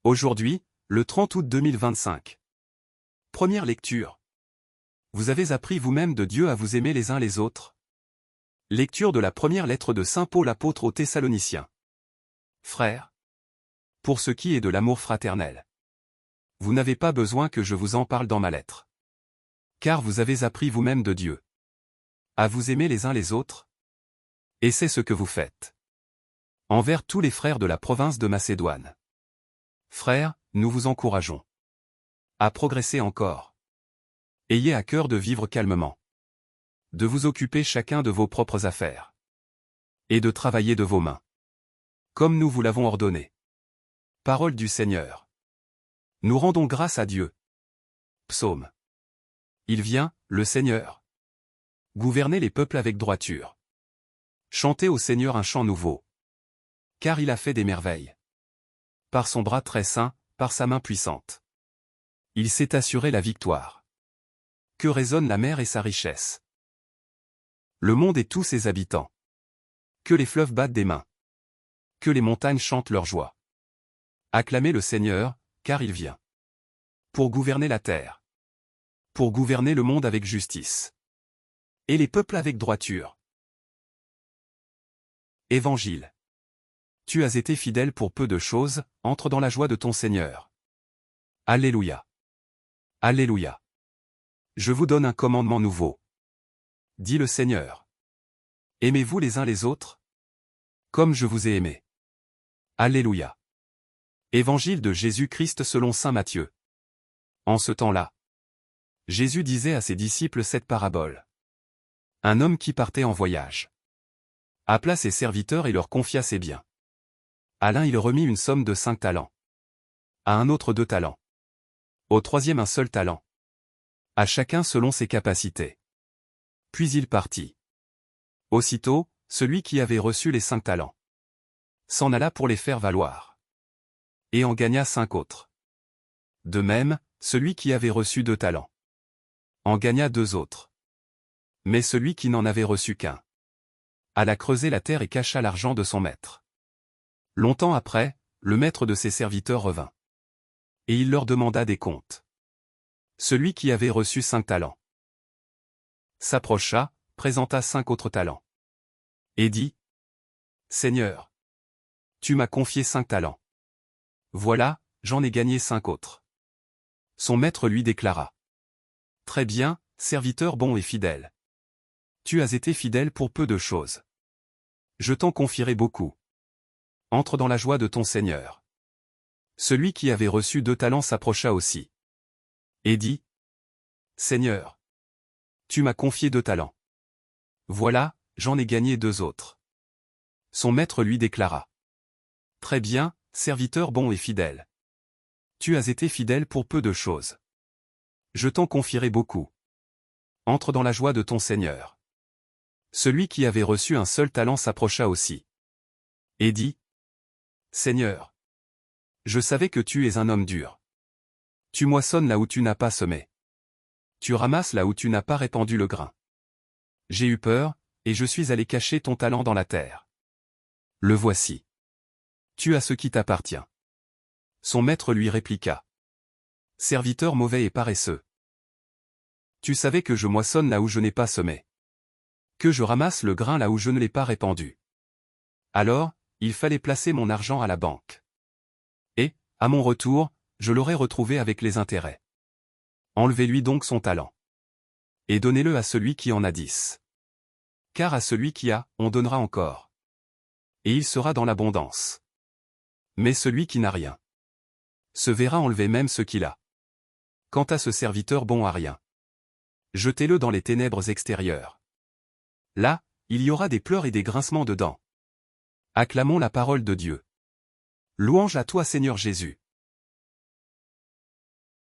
Aujourd'hui, le 30 août 2025. Première lecture. Vous avez appris vous-même de Dieu à vous aimer les uns les autres. Lecture de la première lettre de Saint Paul apôtre aux Thessaloniciens. Frères, pour ce qui est de l'amour fraternel, vous n'avez pas besoin que je vous en parle dans ma lettre. Car vous avez appris vous-même de Dieu à vous aimer les uns les autres. Et c'est ce que vous faites envers tous les frères de la province de Macédoine. Frères, nous vous encourageons à progresser encore. Ayez à cœur de vivre calmement, de vous occuper chacun de vos propres affaires, et de travailler de vos mains, comme nous vous l'avons ordonné. Parole du Seigneur. Nous rendons grâce à Dieu. Psaume. Il vient, le Seigneur, gouverner les peuples avec droiture. Chantez au Seigneur un chant nouveau. Car il a fait des merveilles. Par son bras très saint, par sa main puissante. Il s'est assuré la victoire. Que résonne la mer et sa richesse. Le monde et tous ses habitants. Que les fleuves battent des mains. Que les montagnes chantent leur joie. Acclamez le Seigneur, car il vient. Pour gouverner la terre. Pour gouverner le monde avec justice. Et les peuples avec droiture. Évangile. Tu as été fidèle pour peu de choses, entre dans la joie de ton Seigneur. Alléluia. Alléluia. Je vous donne un commandement nouveau. Dit le Seigneur. Aimez-vous les uns les autres, comme je vous ai aimé. Alléluia. Évangile de Jésus-Christ selon saint Matthieu. En ce temps-là, Jésus disait à ses disciples cette parabole. Un homme qui partait en voyage appela ses serviteurs et leur confia ses biens. À l'un il remit une somme de 5 talents. À un autre 2 talents. Au troisième un seul talent. À chacun selon ses capacités. Puis il partit. Aussitôt, celui qui avait reçu les 5 talents s'en alla pour les faire valoir. Et en gagna 5 autres. De même, celui qui avait reçu 2 talents en gagna 2 autres. Mais celui qui n'en avait reçu qu'un alla creuser la terre et cacha l'argent de son maître. Longtemps après, le maître de ses serviteurs revint. Et il leur demanda des comptes. Celui qui avait reçu 5 talents s'approcha, présenta 5 autres talents. Et dit, Seigneur, tu m'as confié 5 talents. Voilà, j'en ai gagné 5 autres. Son maître lui déclara. Très bien, serviteur bon et fidèle. Tu as été fidèle pour peu de choses. Je t'en confierai beaucoup. Entre dans la joie de ton Seigneur. Celui qui avait reçu 2 talents s'approcha aussi. Et dit, Seigneur, tu m'as confié 2 talents. Voilà, j'en ai gagné 2 autres. Son maître lui déclara. Très bien, serviteur bon et fidèle. Tu as été fidèle pour peu de choses. Je t'en confierai beaucoup. Entre dans la joie de ton Seigneur. Celui qui avait reçu un seul talent s'approcha aussi. Et dit, Seigneur, je savais que tu es un homme dur. Tu moissonnes là où tu n'as pas semé. Tu ramasses là où tu n'as pas répandu le grain. J'ai eu peur, et je suis allé cacher ton talent dans la terre. Le voici. Tu as ce qui t'appartient. Son maître lui répliqua. Serviteur mauvais et paresseux. Tu savais que je moissonne là où je n'ai pas semé. Que je ramasse le grain là où je ne l'ai pas répandu. Alors, il fallait placer mon argent à la banque. Et, à mon retour, je l'aurais retrouvé avec les intérêts. Enlevez-lui donc son talent. Et donnez-le à celui qui en a 10. Car à celui qui a, on donnera encore. Et il sera dans l'abondance. Mais celui qui n'a rien se verra enlever même ce qu'il a. Quant à ce serviteur bon à rien, jetez-le dans les ténèbres extérieures. Là, il y aura des pleurs et des grincements de dents. Acclamons la parole de Dieu. Louange à toi Seigneur Jésus.